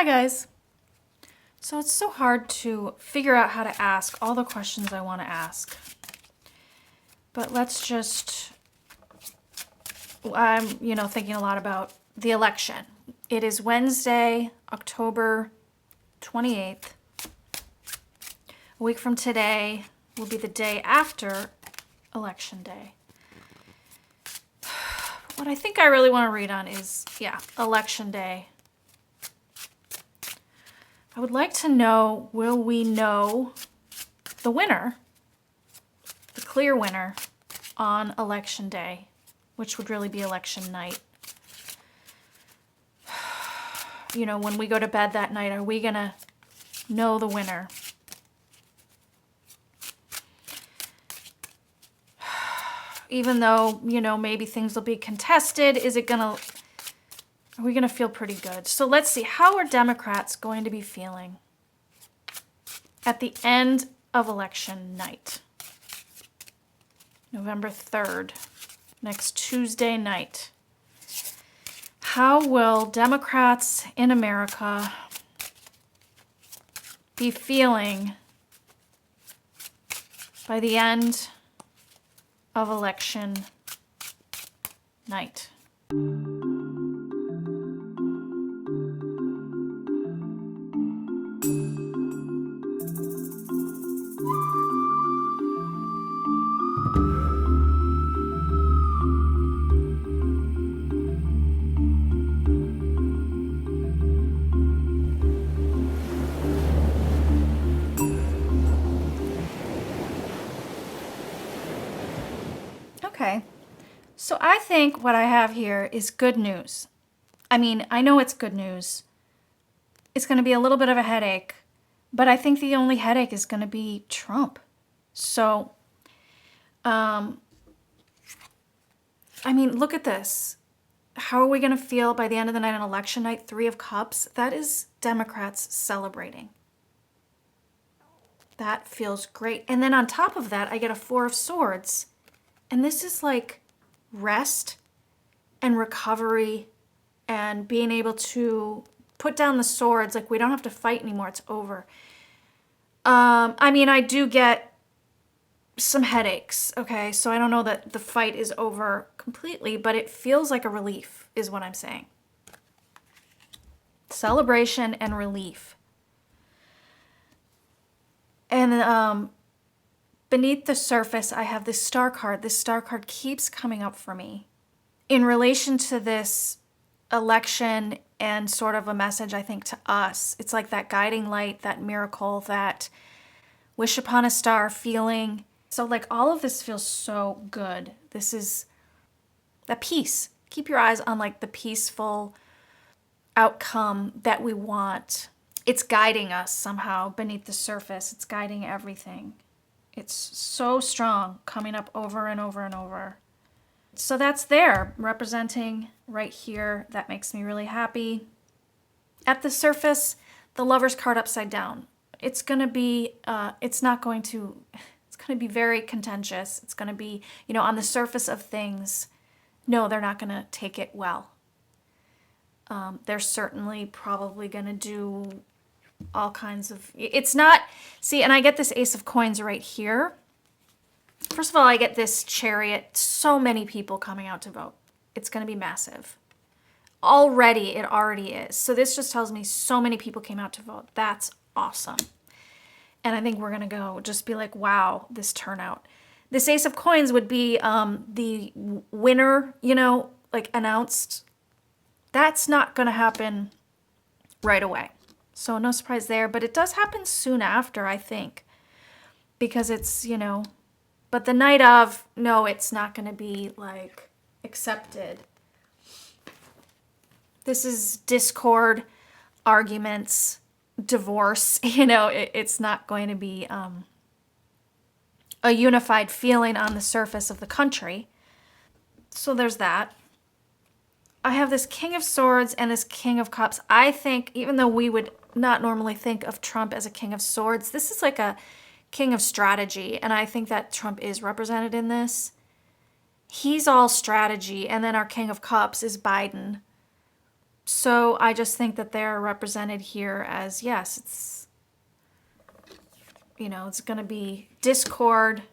Hi guys. So it's so hard to figure out how to ask all the questions I want to ask. But let's just, I'm, thinking a lot about the election. It is Wednesday, October 28th. A week from today will be the day after Election Day. What I think I really want to read on is, Election Day. I would like to know, will we know the winner, the clear winner, on Election Day, which would really be election night? When we go to bed that night, are we going to know the winner? Even though, maybe things will be contested, are we going to feel pretty good? So let's see, how are Democrats going to be feeling at the end of election night? November 3rd, next Tuesday night. How will Democrats in America be feeling by the end of election night? Okay, so I think what I have here is good news. I mean, I know it's good news. It's going to be a little bit of a headache, but I think the only headache is going to be Trump. So, look at this. How are we going to feel by the end of the night on election night? 3 of Cups. That is Democrats celebrating. That feels great. And then on top of that, I get a 4 of Swords. And this is like rest and recovery and being able to put down the swords. Like, we don't have to fight anymore. It's over. I do get some headaches, okay? So I don't know that the fight is over completely, but it feels like a relief is what I'm saying. Celebration and relief. And beneath the surface, I have this star card. This star card keeps coming up for me in relation to this election and sort of a message, I think, to us. It's like that guiding light, that miracle, that wish upon a star feeling. So like all of this feels so good. This is the peace. Keep your eyes on like the peaceful outcome that we want. It's guiding us somehow beneath the surface. It's guiding everything. It's so strong, coming up over and over and over. So that's there, representing right here. That makes me really happy. At the surface, the Lover's card upside down. It's going to be, it's going to be very contentious. It's going to be, on the surface of things, no, they're not going to take it well. They're certainly probably going to do all kinds of, it's not, see, and I get this Ace of Coins right here. First of all, I get this Chariot, so many people coming out to vote. It's going to be massive. It already is. So this just tells me so many people came out to vote. That's awesome. And I think we're going to just be like, wow, this turnout. This Ace of Coins would be the winner, announced. That's not going to happen right away. So no surprise there, but it does happen soon after, I think, because it's, but the night of, no, it's not going to be like accepted. This is discord, arguments, divorce, it's not going to be a unified feeling on the surface of the country. So there's that. I have this King of Swords and this King of Cups. I think, even though we would not normally think of Trump as a King of Swords, this is like a King of Strategy, and I think that Trump is represented in this. He's all strategy, and then our King of Cups is Biden. So I just think that they're represented here as, yes, it's, it's going to be discord.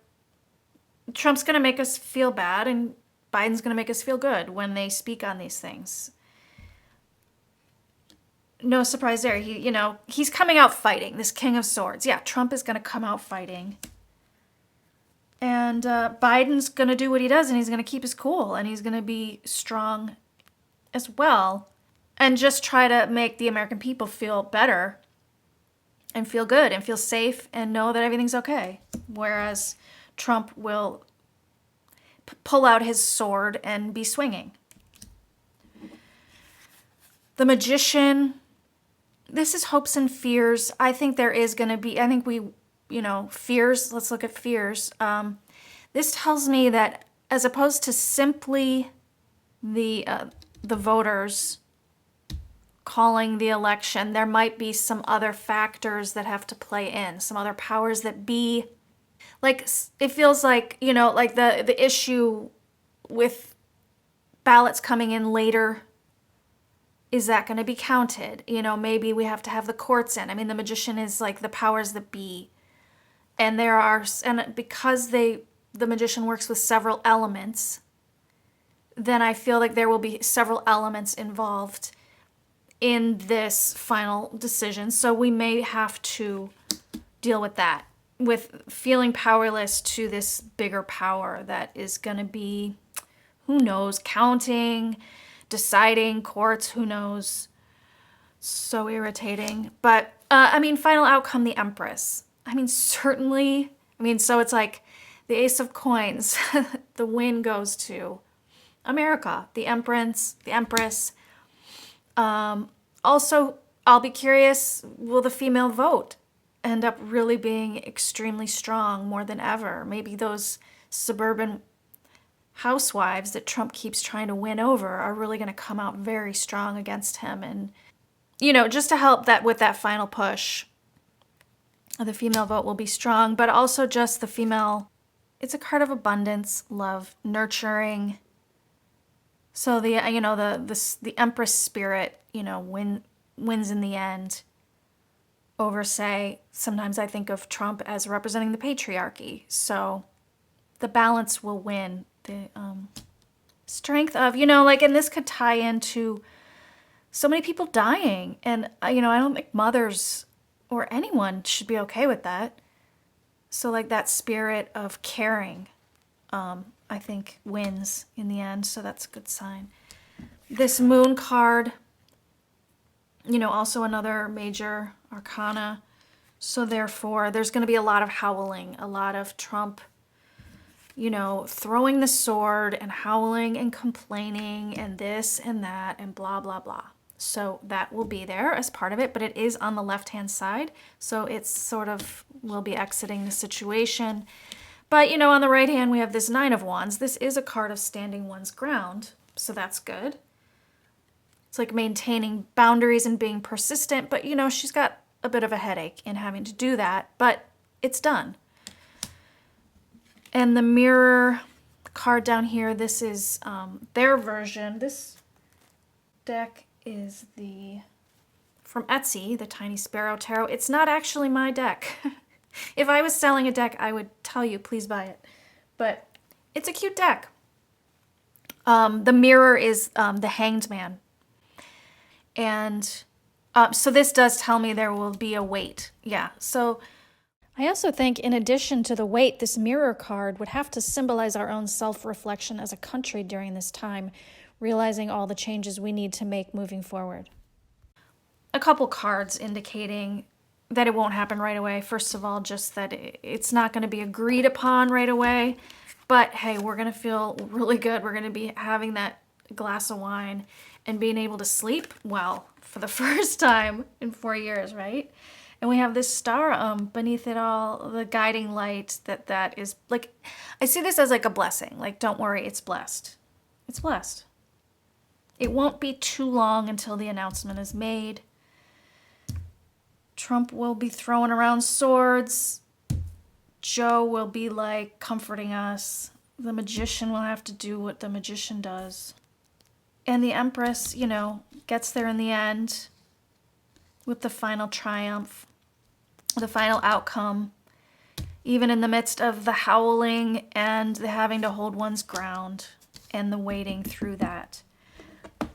Trump's going to make us feel bad, and Biden's going to make us feel good when they speak on these things. No surprise there. He's coming out fighting, this King of Swords. Yeah, Trump is going to come out fighting. And Biden's going to do what he does, and he's going to keep his cool, and he's going to be strong as well, and just try to make the American people feel better and feel good and feel safe and know that everything's okay. Whereas Trump will pull out his sword and be swinging. The Magician, this is hopes and fears. I think there is going to be, fears. Let's look at fears. This tells me that as opposed to simply the voters calling the election, there might be some other factors that have to play in, some other powers that be. Like, it feels like, like the issue with ballots coming in later. Is that going to be counted? Maybe we have to have the courts in. I mean, the Magician is like the powers that be. And because the Magician works with several elements, then I feel like there will be several elements involved in this final decision. So we may have to deal with that, with feeling powerless to this bigger power that is going to be, who knows, counting, deciding, courts, who knows. So irritating. But, final outcome, the Empress. Certainly. So it's like the Ace of Coins. The win goes to America, the Empress. Also, I'll be curious, will the female vote end up really being extremely strong more than ever? Maybe those suburban housewives that Trump keeps trying to win over are really going to come out very strong against him. And, just to help that with that final push, the female vote will be strong, but also just the female, it's a card of abundance, love, nurturing. So the Empress spirit, wins in the end over, say, sometimes I think of Trump as representing the patriarchy. So the balance will win. The strength of, and this could tie into so many people dying. And, I don't think mothers or anyone should be okay with that. So like that spirit of caring, I think wins in the end. So that's a good sign. This Moon card, also another major arcana. So therefore, there's going to be a lot of howling, a lot of Trump, throwing the sword and howling and complaining and this and that and blah, blah, blah. So that will be there as part of it, but it is on the left-hand side. So it's sort of, will be exiting the situation. But, on the right hand, we have this Nine of Wands. This is a card of standing one's ground. So that's good. It's like maintaining boundaries and being persistent. But, she's got a bit of a headache in having to do that. But it's done. And the Mirror card down here, this is their version. This deck is from Etsy, the Tiny Sparrow Tarot. It's not actually my deck. If I was selling a deck, I would tell you, please buy it. But it's a cute deck. The Mirror is the Hanged Man. And so this does tell me there will be a wait. Yeah, so I also think in addition to the wait, this Mirror card would have to symbolize our own self-reflection as a country during this time, realizing all the changes we need to make moving forward. A couple cards indicating that it won't happen right away. First of all, just that it's not going to be agreed upon right away. But hey, we're going to feel really good. We're going to be having that glass of wine and being able to sleep well for the first time in 4 years, right? And we have this star beneath it all, the guiding light that is like, I see this as like a blessing. Like, don't worry, it's blessed. It's blessed. It won't be too long until the announcement is made. Trump will be throwing around swords. Joe will be like comforting us. The Magician will have to do what the Magician does. And the Empress, gets there in the end with the final triumph, the final outcome, even in the midst of the howling and the having to hold one's ground and the waiting through that.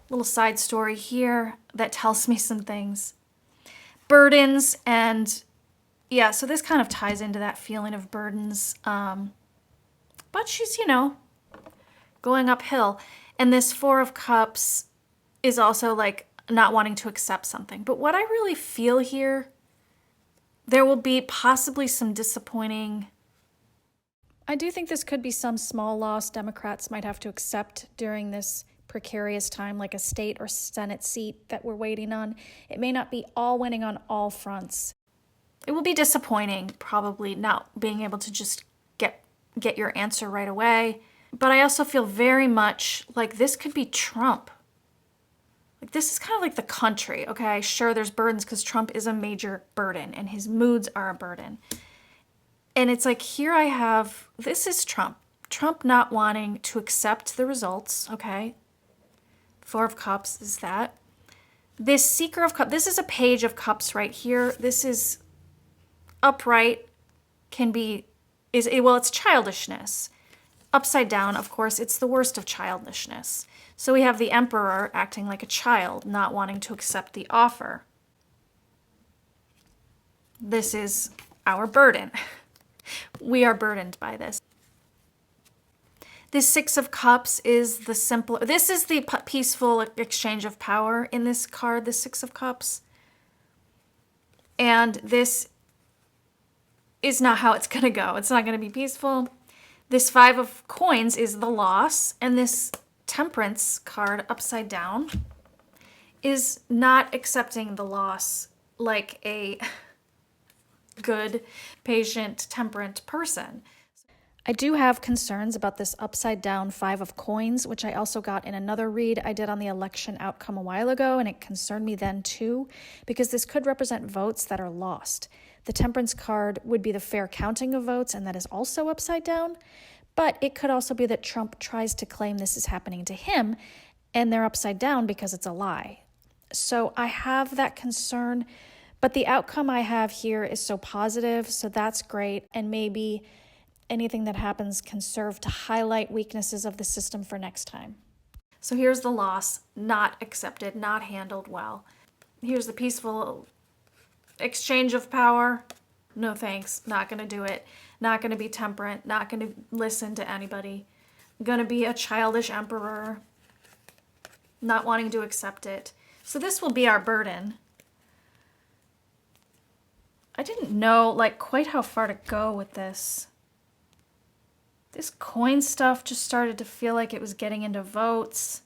Little side story here that tells me some things. Burdens, and yeah, so this kind of ties into that feeling of burdens. But she's, going uphill. And this Four of Cups is also like not wanting to accept something. But what I really feel here, there will be possibly some disappointing. I do think this could be some small loss Democrats might have to accept during this precarious time, like a state or Senate seat that we're waiting on. It may not be all winning on all fronts. It will be disappointing, probably not being able to just get your answer right away. But I also feel very much like this could be Trump. Like this is kind of like the country, okay? Sure, there's burdens because Trump is a major burden and his moods are a burden. And it's like here I have, this is Trump. Trump not wanting to accept the results, okay? Four of Cups is that. This Seeker of Cups, this is a Page of Cups right here. This is upright, it's childishness. Upside down, of course, it's the worst of childishness. So we have the Emperor acting like a child, not wanting to accept the offer. This is our burden. We are burdened by this. This Six of Cups is the simple, this is the peaceful exchange of power in this card, the Six of Cups. And this is not how it's going to go. It's not going to be peaceful. This Five of Coins is the loss, and this Temperance card upside down is not accepting the loss like a good, patient, temperate person. I do have concerns about this upside down Five of Coins, which I also got in another read I did on the election outcome a while ago, and it concerned me then too, because this could represent votes that are lost. The Temperance card would be the fair counting of votes, and that is also upside down, but it could also be that Trump tries to claim this is happening to him, and they're upside down because it's a lie. So I have that concern, but the outcome I have here is so positive, so that's great, and maybe anything that happens can serve to highlight weaknesses of the system for next time. So here's the loss, not accepted, not handled well. Here's the peaceful exchange of power. No thanks, not gonna do it. Not gonna be temperate, not gonna listen to anybody. Gonna be a childish emperor, not wanting to accept it. So this will be our burden. I didn't know quite how far to go with this. This coin stuff just started to feel like it was getting into votes.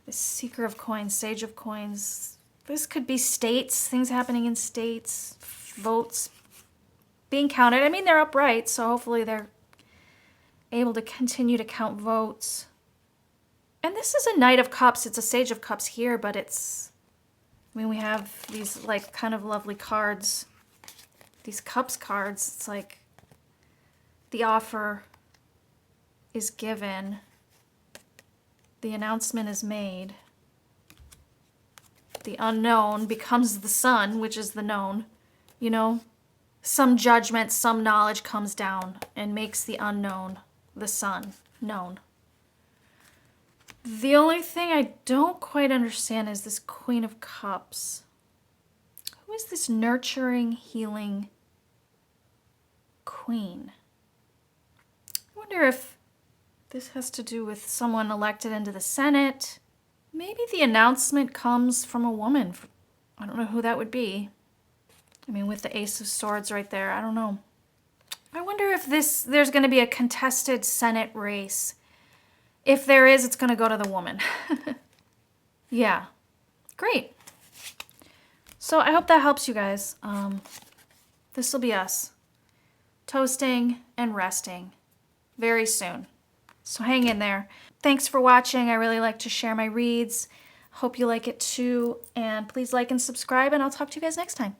This Seeker of Coins, Sage of Coins. This could be states, things happening in states, votes being counted. I mean, they're upright, so hopefully they're able to continue to count votes. And this is a Knight of Cups. It's a Sage of Cups here, but we have these kind of lovely cards. These Cups cards, it's like the offer is given, the announcement is made, the unknown becomes the sun, which is the known, Some judgment, some knowledge comes down and makes the unknown, the sun, known. The only thing I don't quite understand is this Queen of Cups. Who is this nurturing, healing queen? I wonder if this has to do with someone elected into the Senate. Maybe the announcement comes from a woman. I don't know who that would be. I mean, with the Ace of Swords right there, I don't know. I wonder if there's going to be a contested Senate race. If there is, it's going to go to the woman. Yeah, great. So I hope that helps you guys. This will be us toasting and resting very soon. So hang in there. Thanks for watching. I really like to share my reads. Hope you like it too. And please like and subscribe, and I'll talk to you guys next time.